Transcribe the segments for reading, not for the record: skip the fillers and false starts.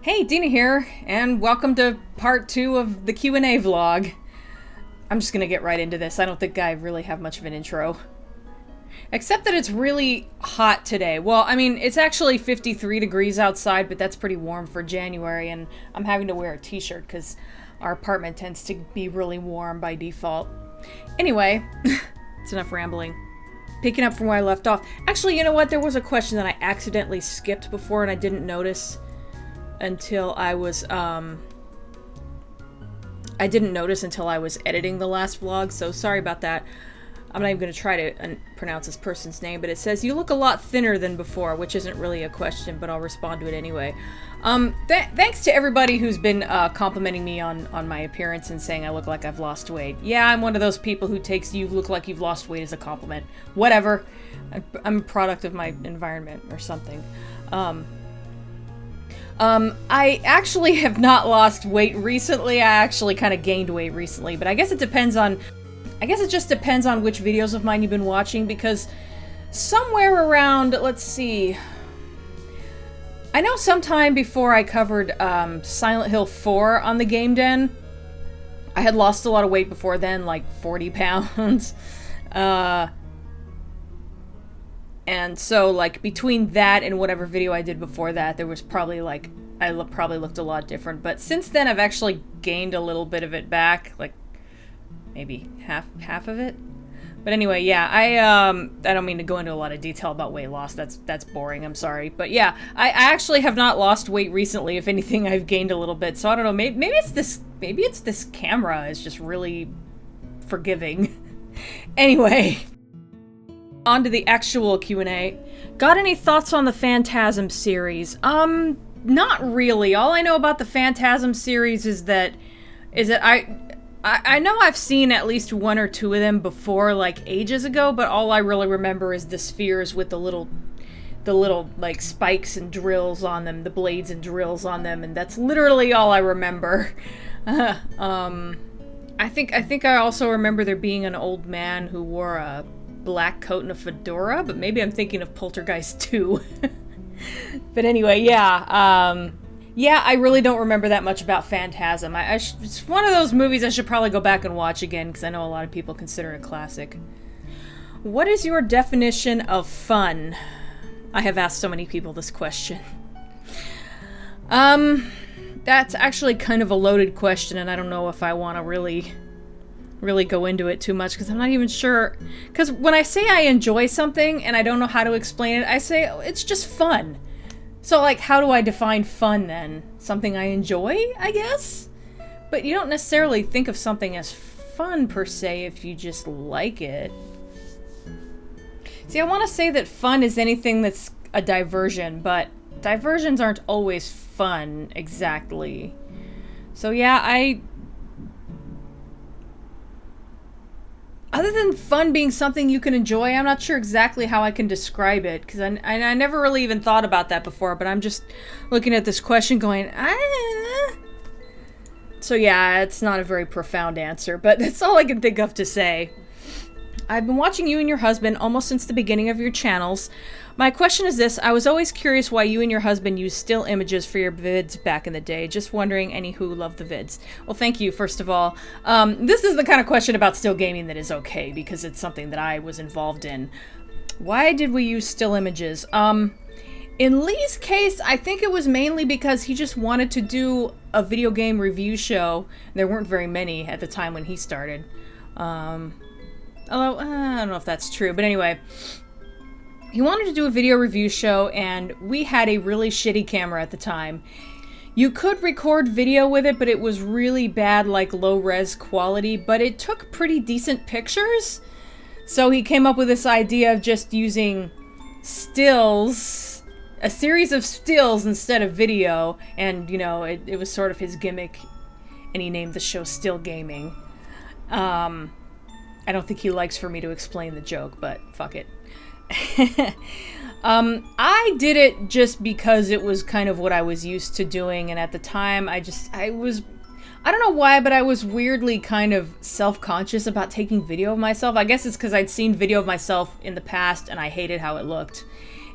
Hey, Dena here, and welcome to part 2 of the Q&A vlog. I'm just gonna get right into this. I don't think I really have much of an intro. Except that it's really hot today. Well, I mean, it's actually 53 degrees outside, but that's pretty warm for January, and I'm having to wear a t-shirt because our apartment tends to be really warm by default. Anyway, it's enough rambling. Picking up from where I left off. Actually, you know what? There was a question that I accidentally skipped before and I didn't notice until I was, I didn't notice until I was editing the last vlog, so sorry about that. I'm not even going to try to pronounce this person's name, but it says, "You look a lot thinner than before," which isn't really a question, but I'll respond to it anyway. Thanks to everybody who's been complimenting me on my appearance and saying I look like I've lost weight. Yeah, I'm one of those people who takes "you look like you've lost weight" as a compliment. Whatever. I'm a product of my environment or something. I actually have not lost weight recently. I actually kind of gained weight recently, but I guess it depends on... I guess it just depends on which videos of mine you've been watching, because somewhere around, let's see... I know sometime before I covered Silent Hill 4 on the Game Den, I had lost a lot of weight before then, like 40 pounds. And so, like, between that and whatever video I did before that, there was probably, like, probably looked a lot different. But since then, I've actually gained a little bit of it back, like, maybe half of it. But anyway, yeah, I don't mean to go into a lot of detail about weight loss. That's boring, I'm sorry. But yeah, I actually have not lost weight recently. If anything, I've gained a little bit. So I don't know, maybe it's this camera is just really forgiving. Anyway... On to the actual Q&A. Got any thoughts on the Phantasm series? Not really. All I know about the Phantasm series is that I know I've seen at least one or two of them before, like, ages ago, but all I really remember is the spheres with the little, like, spikes and drills on them, the blades and drills on them, and that's literally all I remember. I think I also remember there being an old man who wore a black coat and a fedora, but maybe I'm thinking of Poltergeist 2. But anyway, yeah, I really don't remember that much about Phantasm. It's one of those movies I should probably go back and watch again, because I know a lot of people consider it a classic. What is your definition of fun? I have asked so many people this question. That's actually kind of a loaded question, and I don't know if I want to really go into it too much, because I'm not even sure. Because when I say I enjoy something and I don't know how to explain it, I say, oh, it's just fun. So, like, how do I define fun then? Something I enjoy, I guess? But you don't necessarily think of something as fun per se if you just like it. See, I want to say that fun is anything that's a diversion, but diversions aren't always fun exactly. So yeah, other than fun being something you can enjoy, I'm not sure exactly how I can describe it, because I never really even thought about that before, but I'm just looking at this question going, So yeah, it's not a very profound answer, but that's all I can think of to say. I've been watching you and your husband almost since the beginning of your channels. My question is this: I was always curious why you and your husband used still images for your vids back in the day. Just wondering, any who love the vids. Well, thank you, first of all. This is the kind of question about still gaming that is okay, because it's something that I was involved in. Why did we use still images? In Lee's case, I think it was mainly because he just wanted to do a video game review show. There weren't very many at the time when he started. Although, I don't know if that's true, but anyway. He wanted to do a video review show, and we had a really shitty camera at the time. You could record video with it, but it was really bad, like low-res quality, but it took pretty decent pictures. So he came up with this idea of just using stills, a series of stills instead of video, and, you know, it was sort of his gimmick, and he named the show Still Gaming. I don't think he likes for me to explain the joke, but fuck it. I did it just because it was kind of what I was used to doing, and at the time I I don't know why, but I was weirdly kind of self-conscious about taking video of myself. I guess it's because I'd seen video of myself in the past and I hated how it looked.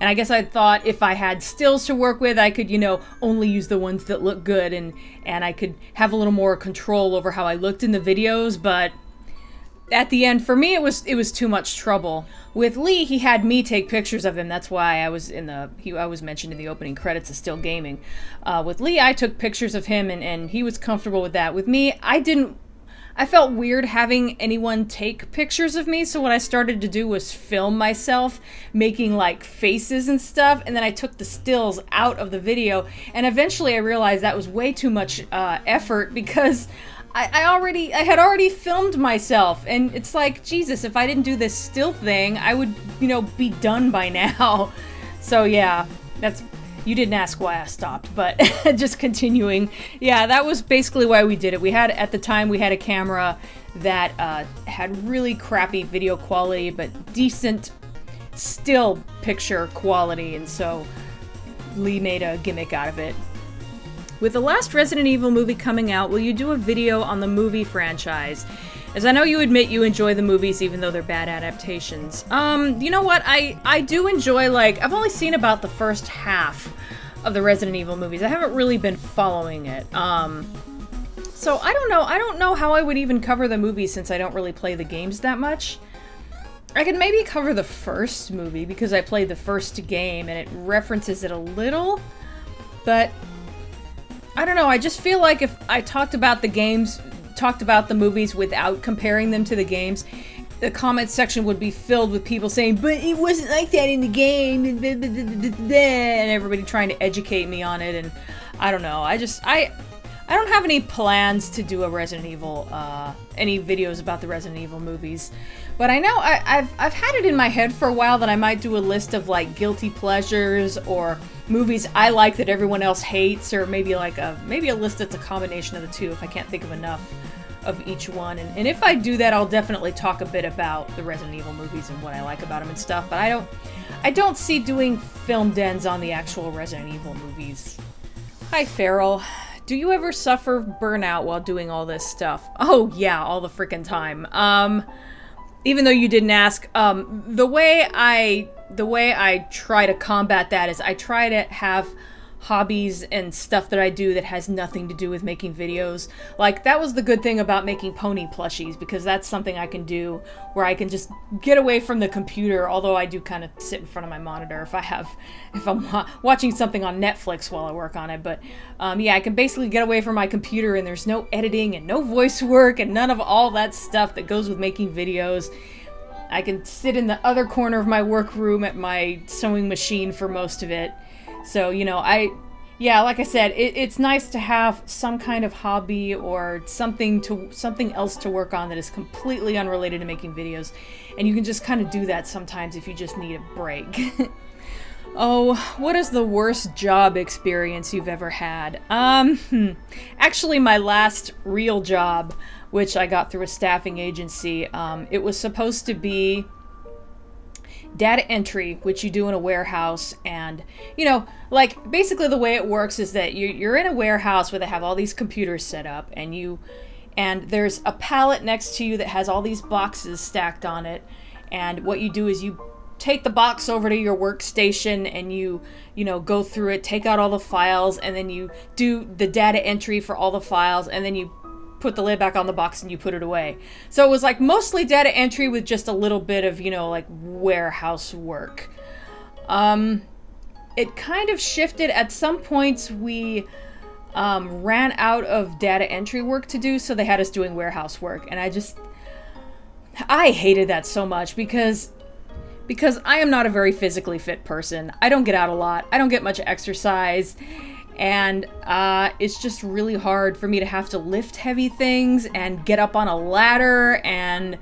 And I guess I thought if I had stills to work with, I could, only use the ones that look good, and I could have a little more control over how I looked in the videos, but at the end, for me, it was too much trouble. With Lee, he had me take pictures of him. That's why I was I was mentioned in the opening credits of Still Gaming. With Lee, I took pictures of him, and he was comfortable with that. With me, I felt weird having anyone take pictures of me, so what I started to do was film myself making like faces and stuff, and then I took the stills out of the video, and eventually I realized that was way too much effort because I had already filmed myself, and it's like, Jesus, if I didn't do this still thing, I would, be done by now. So yeah, you didn't ask why I stopped, but just continuing. Yeah, that was basically why we did it. At the time, we had a camera that had really crappy video quality, but decent still picture quality, and so Lee made a gimmick out of it. With the last Resident Evil movie coming out, will you do a video on the movie franchise? As I know you admit you enjoy the movies even though they're bad adaptations. You know what? I do enjoy, I've only seen about the first half of the Resident Evil movies. I haven't really been following it. So I don't know. I don't know how I would even cover the movies since I don't really play the games that much. I could maybe cover the first movie because I played the first game and it references it a little, but I don't know, I just feel like if I talked about the movies without comparing them to the games, the comment section would be filled with people saying, but it wasn't like that in the game, and everybody trying to educate me on it, and I don't know, I don't have any plans to do a Resident Evil, any videos about the Resident Evil movies, but I know I've had it in my head for a while that I might do a list of guilty pleasures or movies I like that everyone else hates, or maybe a list that's a combination of the two if I can't think of enough of each one. And if I do that, I'll definitely talk a bit about the Resident Evil movies and what I like about them and stuff. But I don't see doing film dens on the actual Resident Evil movies. Hi, Farrell. Do you ever suffer burnout while doing all this stuff? Oh yeah, all the freaking time. Even though you didn't ask, the way I try to combat that is I try to have hobbies and stuff that I do that has nothing to do with making videos. That was the good thing about making pony plushies, because that's something I can do where I can just get away from the computer, although I do kind of sit in front of my monitor if I'm watching something on Netflix while I work on it. But yeah, I can basically get away from my computer and there's no editing and no voice work and none of all that stuff that goes with making videos. I can sit in the other corner of my workroom at my sewing machine for most of it. So, like I said, it's nice to have some kind of hobby or something else to work on that is completely unrelated to making videos. And you can just kind of do that sometimes if you just need a break. Oh, what is the worst job experience you've ever had? Actually, my last real job, which I got through a staffing agency, it was supposed to be data entry, which you do in a warehouse, and basically the way it works is that you're in a warehouse where they have all these computers set up, and there's a pallet next to you that has all these boxes stacked on it, and what you do is you take the box over to your workstation and you go through it, take out all the files, and then you do the data entry for all the files, and then you put the lid back on the box and you put it away. So it was mostly data entry with just a little bit of, warehouse work. It kind of shifted. At some points we ran out of data entry work to do, so they had us doing warehouse work. And I hated that so much because I am not a very physically fit person. I don't get out a lot. I don't get much exercise. And it's just really hard for me to have to lift heavy things and get up on a ladder and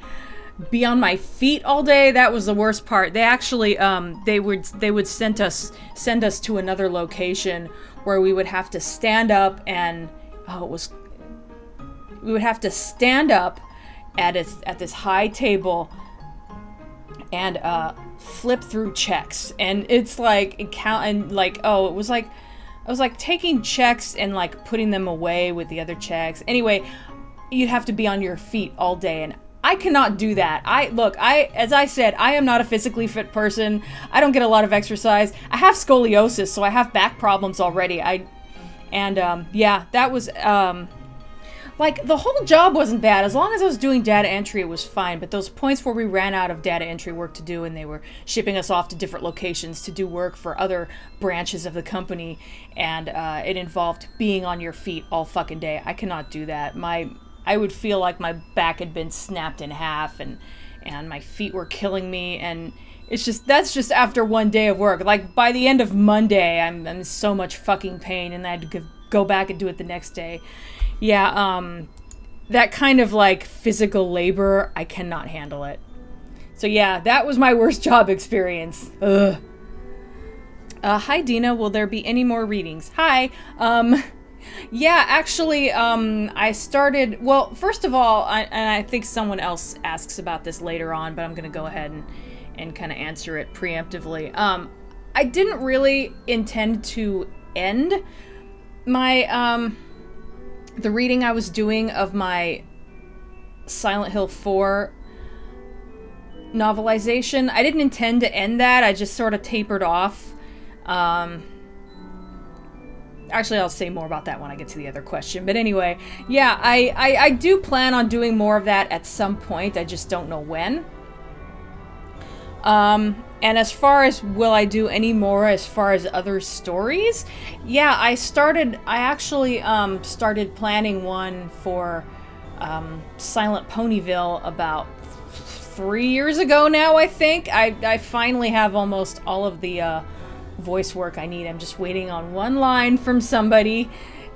be on my feet all day. That was the worst part. They actually they would send us to another location where we would have to stand up and we would have to stand up at this high table and flip through checks, and it's it was I was like taking checks and like putting them away with the other checks. Anyway, you'd have to be on your feet all day, and I cannot do that. As I said, I am not a physically fit person. I don't get a lot of exercise. I have scoliosis, so I have back problems already. Yeah, that was, like, the whole job wasn't bad. As long as I was doing data entry, it was fine. But those points where we ran out of data entry work to do and they were shipping us off to different locations to do work for other branches of the company, and it involved being on your feet all fucking day. I cannot do that. I would feel like my back had been snapped in half and my feet were killing me, and that's just after one day of work. Like, by the end of Monday, I'm in so much fucking pain, and I had to go back and do it the next day. Yeah, that kind of, like, physical labor, I cannot handle it. So yeah, that was my worst job experience. Ugh. Hi, Dena. Will there be any more readings? Hi. Yeah, actually, I started... Well, first of all, I think someone else asks about this later on, but I'm going to go ahead and kind of answer it preemptively. I didn't really intend to end my, the reading I was doing of my Silent Hill 4 novelization. I didn't intend to end that. I just sort of tapered off. Actually, I'll say more about that when I get to the other question. But anyway, yeah, I do plan on doing more of that at some point. I just don't know when. And as far as will I do any more as far as other stories? Yeah, I actually started planning one for Silent Ponyville about 3 years ago now, I think. I finally have almost all of the voice work I need. I'm just waiting on one line from somebody,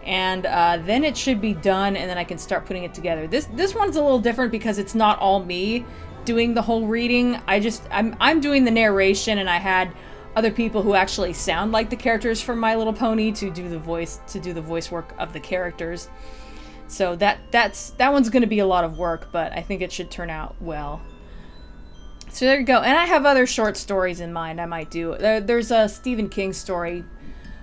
and then it should be done, and then I can start putting it together. This one's a little different because it's not all me doing the whole reading. I'm doing the narration, and I had other people who actually sound like the characters from My Little Pony to do the voice work of the characters. So that one's going to be a lot of work, but I think it should turn out well. So there you go. And I have other short stories in mind I might do. There's a Stephen King story,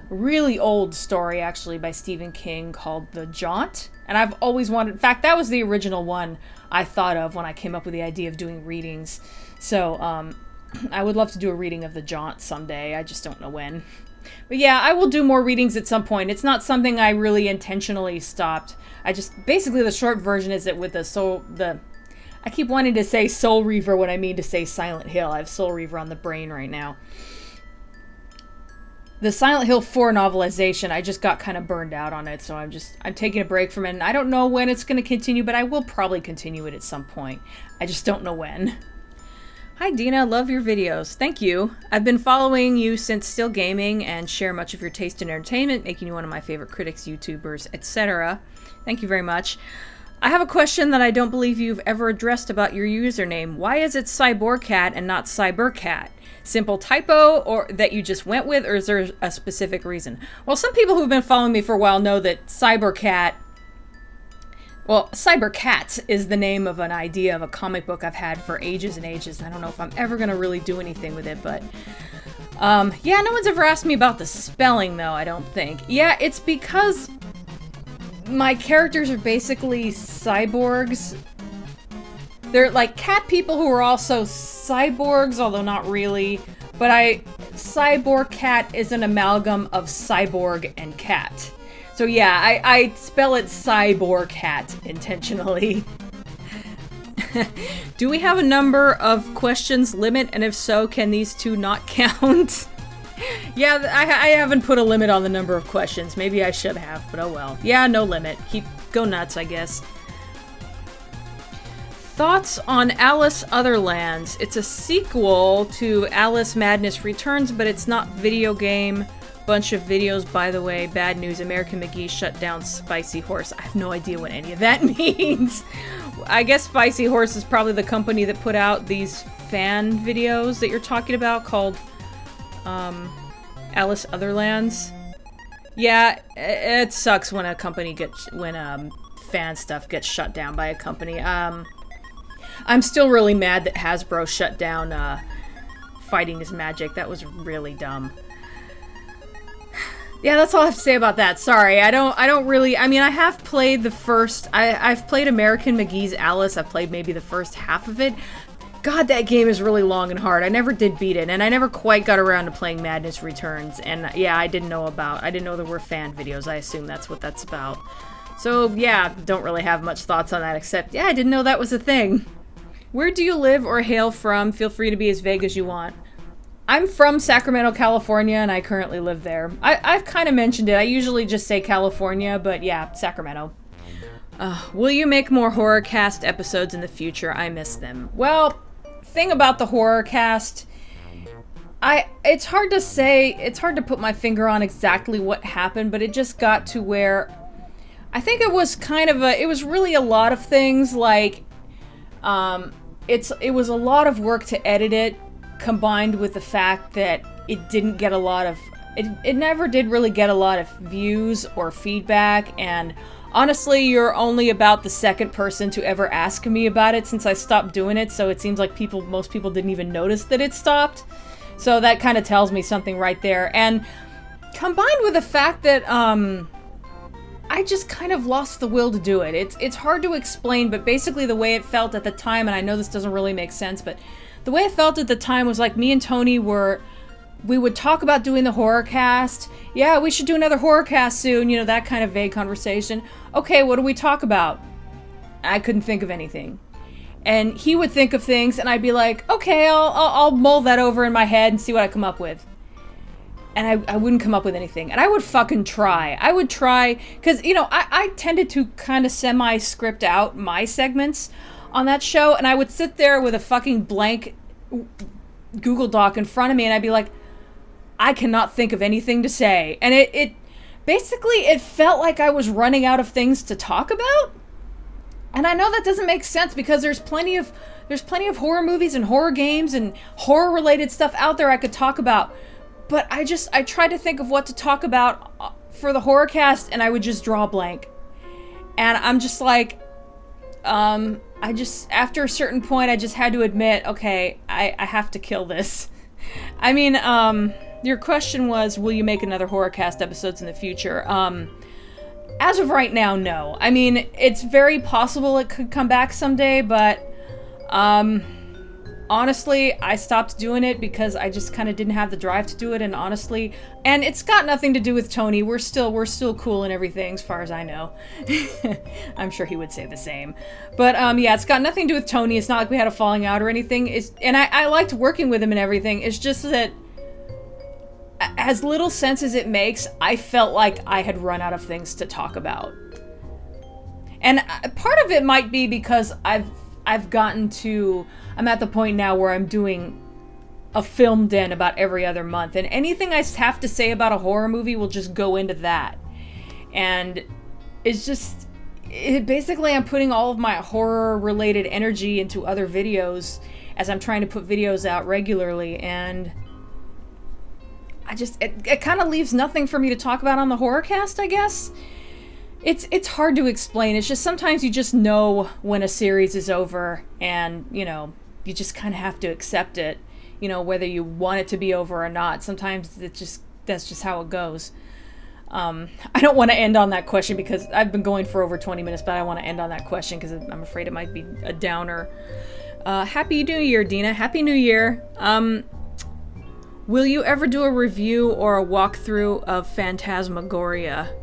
really old story actually, by Stephen King called The Jaunt. And I've always wanted, in fact, that was the original one I thought of when I came up with the idea of doing readings. So I would love to do a reading of The Jaunt someday. I just don't know when. But yeah, I will do more readings at some point. It's not something I really intentionally stopped. Basically the short version is that with I keep wanting to say Soul Reaver when I mean to say Silent Hill. I have Soul Reaver on the brain right now. The Silent Hill 4 novelization, I just got kind of burned out on it, so I'm taking a break from it, and I don't know when it's going to continue, but I will probably continue it at some point. I just don't know when. Hi Dena, love your videos. Thank you. I've been following you since Still Gaming and share much of your taste in entertainment, making you one of my favorite critics, YouTubers, etc. Thank you very much. I have a question that I don't believe you've ever addressed about your username. Why is it Cyborcat and not Cybercat? Simple typo or that you just went with, or is there a specific reason? Well, some people who've been following me for a while know that Cybercat is the name of an idea of a comic book I've had for ages and ages. I don't know if I'm ever going to really do anything with it, but yeah, no one's ever asked me about the spelling though, I don't think. Yeah, it's because my characters are basically cyborgs. They're like cat people who are also cyborgs, although not really. But Cyborg Cat is an amalgam of cyborg and cat. So yeah, I spell it Cyborg Cat intentionally. Do we have a number of questions limit? And if so, can these two not count? Yeah, I haven't put a limit on the number of questions. Maybe I should have, but oh well. Yeah, no limit. Go nuts, I guess. Thoughts on Alice Otherlands? It's a sequel to Alice Madness Returns, but it's not video game. Bunch of videos, by the way. Bad news. American McGee shut down Spicy Horse. I have no idea what any of that means. I guess Spicy Horse is probably the company that put out these fan videos that you're talking about called Alice Otherlands. Yeah, it sucks when fan stuff gets shut down by a company. I'm still really mad that Hasbro shut down Fighting is Magic. That was really dumb. Yeah, that's all I have to say about that. Sorry, I don't really, I mean, I have played the first, I've played American McGee's Alice. I've played maybe the first half of it. God, that game is really long and hard. I never did beat it, and I never quite got around to playing Madness Returns. And yeah, I didn't know there were fan videos. I assume that's what that's about. So yeah, don't really have much thoughts on that, except, yeah, I didn't know that was a thing. Where do you live or hail from? Feel free to be as vague as you want. I'm from Sacramento, California, and I currently live there. I've kind of mentioned it. I usually just say California, but yeah, Sacramento. Will you make more horror cast episodes in the future? I miss them. Well, thing about the horror cast, it's hard to say, it's hard to put my finger on exactly what happened, but it just got to where I think it was kind of it was really a lot of things, like, it was a lot of work to edit it, combined with the fact that it didn't get a lot of, it never did really get a lot of views or feedback, and honestly, you're only about the second person to ever ask me about it since I stopped doing it, so it seems like most people didn't even notice that it stopped. So that kind of tells me something right there. And combined with the fact that, I just kind of lost the will to do it. It's hard to explain, but basically the way it felt at the time, and I know this doesn't really make sense, but the way it felt at the time was like me and Tony we would talk about doing the horror cast. Yeah, we should do another horror cast soon, you know, that kind of vague conversation. Okay, what do we talk about? I couldn't think of anything. And he would think of things, and I'd be like, okay, I'll mull that over in my head and see what I come up with. And I wouldn't come up with anything. And I would fucking try. I would try, because, you know, I tended to kind of semi-script out my segments on that show, and I would sit there with a fucking blank Google Doc in front of me, and I'd be like, I cannot think of anything to say. And it basically, it felt like I was running out of things to talk about. And I know that doesn't make sense because there's plenty of horror movies and horror games and horror related stuff out there I could talk about. But I tried to think of what to talk about for the horror cast, and I would just draw a blank. And I'm just like, after a certain point, I just had to admit, okay, I have to kill this. I mean, your question was, will you make another horror cast episodes in the future? As of right now, no. I mean, it's very possible it could come back someday, but, honestly, I stopped doing it because I just kind of didn't have the drive to do it, and honestly, and it's got nothing to do with Tony. We're still cool and everything, as far as I know. I'm sure he would say the same. But, yeah, it's got nothing to do with Tony. It's not like we had a falling out or anything. And I liked working with him and everything. It's just that, as little sense as it makes, I felt like I had run out of things to talk about. And part of it might be because I'm at the point now where I'm doing a film den about every other month, and anything I have to say about a horror movie will just go into that. And basically I'm putting all of my horror related energy into other videos as I'm trying to put videos out regularly, and it kind of leaves nothing for me to talk about on the horror cast, I guess. It's hard to explain. It's just sometimes you just know when a series is over, and, you know, you just kind of have to accept it, you know, whether you want it to be over or not. Sometimes that's just how it goes. I don't want to end on that question because I've been going for over 20 minutes, but I want to end on that question because I'm afraid it might be a downer. Happy New Year, Dena. Happy New Year. Will you ever do a review or a walkthrough of Phantasmagoria?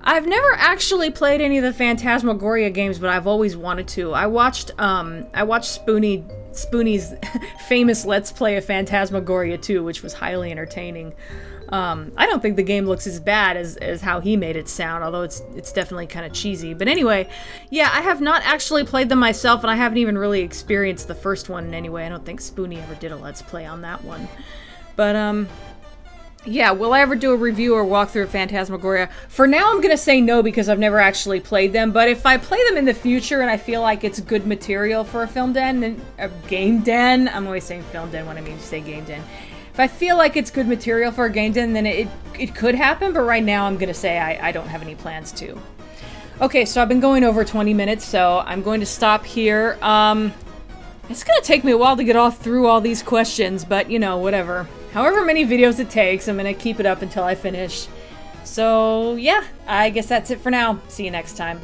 I've never actually played any of the Phantasmagoria games, but I've always wanted to. I watched Spoonie's famous Let's Play of Phantasmagoria 2, which was highly entertaining. I don't think the game looks as bad as how he made it sound, although it's definitely kind of cheesy. But anyway, yeah, I have not actually played them myself, and I haven't even really experienced the first one in any way. I don't think Spoonie ever did a Let's Play on that one. But, yeah, will I ever do a review or walkthrough of Phantasmagoria? For now, I'm gonna say no because I've never actually played them, but if I play them in the future and I feel like it's good material for a film den, then a game den, I'm always saying film den when I mean to say game den. If I feel like it's good material for a game den, then it could happen, but right now I'm gonna say I don't have any plans to. Okay, so I've been going over 20 minutes, so I'm going to stop here. It's gonna take me a while to get through all these questions, but, you know, whatever. However many videos it takes, I'm gonna keep it up until I finish. So yeah, I guess that's it for now. See you next time.